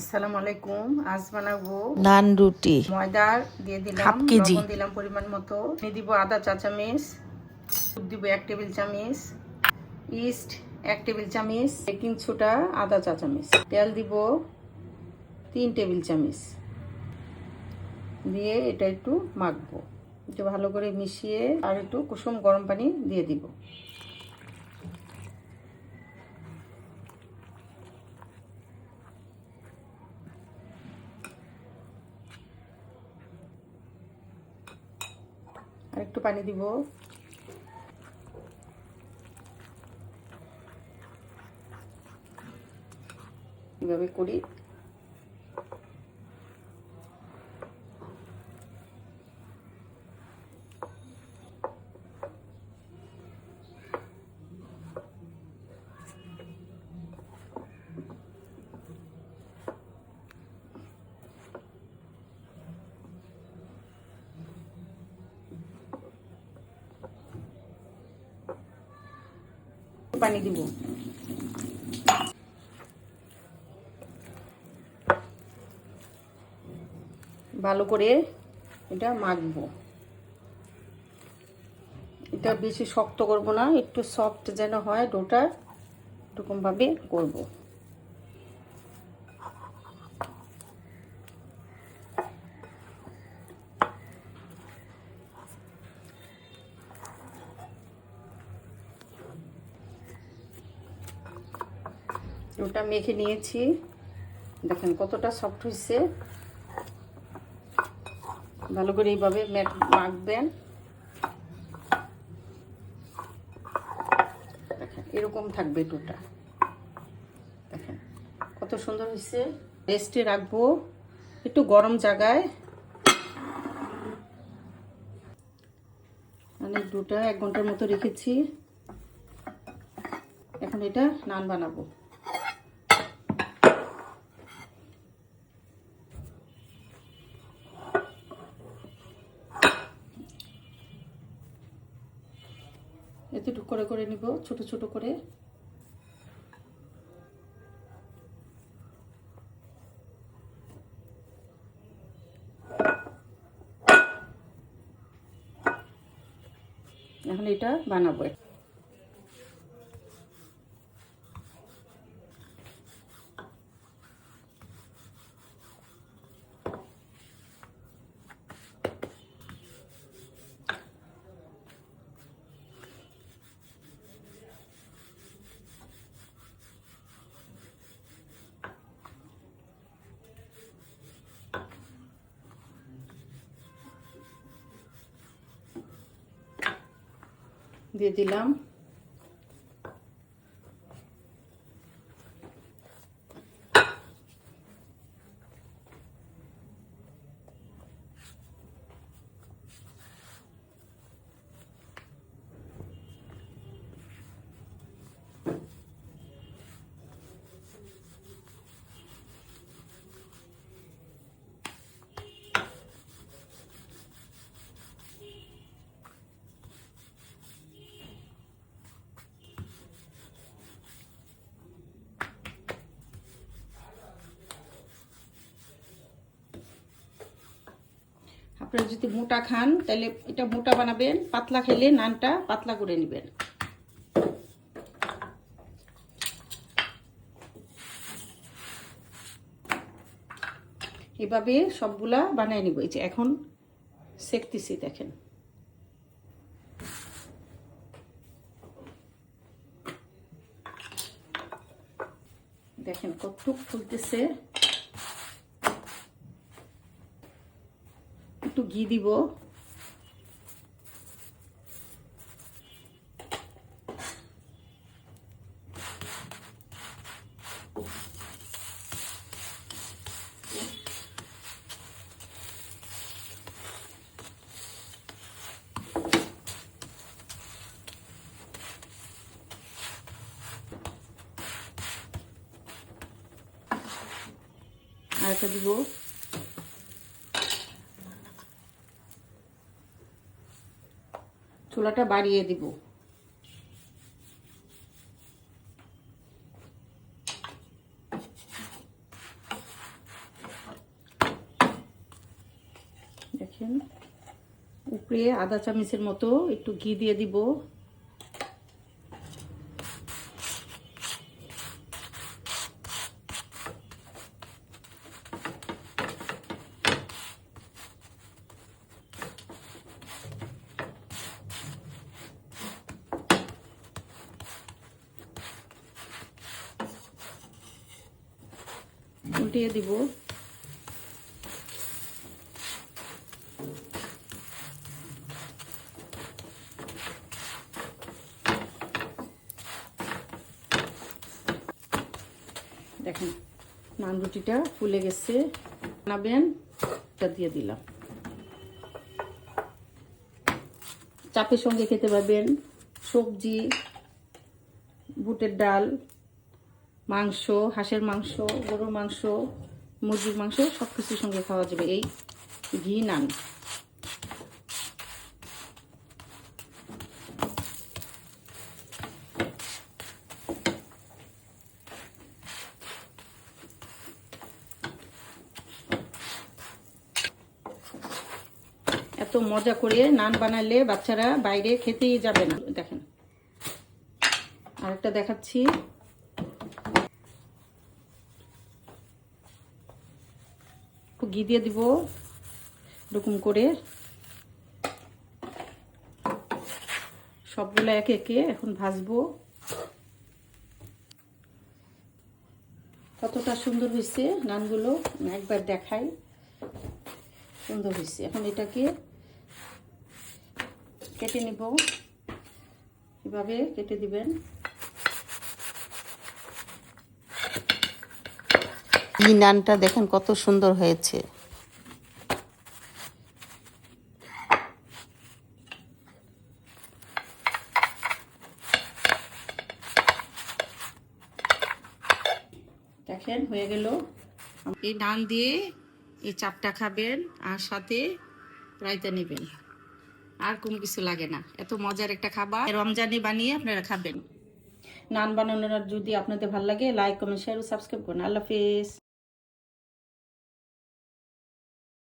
আসসালামু আলাইকুম। আজ বানাবো নান রুটি ময়দা দিয়ে দিলাম, হাফ কেজি। লবণ দিলাম পরিমাণ মতো, দিয়ে দিব আদা চা চামচ, দুধ দিব 1 টেবিল চামচ, ইস্ট 1 টেবিল চামচ, বেকিং সোডা আধা চা চামচ, তেল দিব 3 টেবিল চামচ, দিয়ে এটা একটু মাখবো। একটু ভালো করে মিশিয়ে আর একটু কুসুম গরম পানি দিয়ে দিব। আর একটু পানি দিব। এভাবে করি। পানি দিব। ভালো করে এটা মাখবো। এটা বেশি শক্ত করব না, একটু সফট যেন হয় ডোটা, এরকমভাবে করব। ডোটা মেখে নিয়েছি, দেখেন কতটা সফট হয়েছে। ভালো করে এইভাবে মাখবেন। দেখেন এরকম থাকবে ডোটা। দেখেন কত সুন্দর হয়েছে। রেস্টে রাখবো একটু গরম জায়গায়। মানে ডোটা 1 ঘন্টার মতো রেখেছি। এখন এটা নান বানাবো। এতটুকু করে করে নিব, ছোট ছোট করে। এখন এটা বানাবো। দিয়ে দিলাম। আপনারা যদি মোটা খান তাহলে এটা মোটা বানাবেন, পাতলা খেলে নানটা পাতলা করে নেবেন। এভাবে সবগুলা বানায় নিব। এই যে এখন সেকতেছি, দেখেন দেখেন কতটুক ফুলতেছে। একটু ঘি দিব। আর একটা দিব। চুলাটা বাড়িয়ে দিব। দেখেন উপরে আধা চামচের মতো একটু ঘি দিয়ে দিব। উল্টিয়ে দিব। দেখেন নান রুটিটা ফুলে গেছে। বানাবেন এটা দিয়ে দিলাম। চাপের সঙ্গে খেতে পারবেন, সবজি, বুটের ডাল, মাংস, হাঁসের মাংস, গরুর মাংস, মুরগির মাংস সব কিছুর সঙ্গে খাওয়া যাবে এই ঘি নান। এত মজা করে নান বানালে বাচ্চারা বাইরে খেতেই যাবে না। দেখেন আরেকটা দেখাচ্ছি। ঘি দিয়ে দিব এরকম করে। সবগুলো একে একে এখন ভাজবো। কতটা সুন্দর হয়েছে নানগুলো একবার দেখাই। সুন্দর হয়েছে। এখন এটাকে কেটে নিব। এভাবে কেটে দিবেন। এই নানটা দেখেন কত সুন্দর হয়েছে। দেখেন হয়ে গেল। এই নান দিয়ে এই চাপটা খাবেন আর সাথে রায়তা নেবেন, আর কোনো কিছু লাগে না। এত মজার একটা খাবার রমজানে বানিয়ে আপনারা খাবেন। নান বানানোর যদি আপনাদের ভালো লাগে লাইক কমেন্ট শেয়ার ও সাবস্ক্রাইব করুন। আল্লাহ হাফেজ।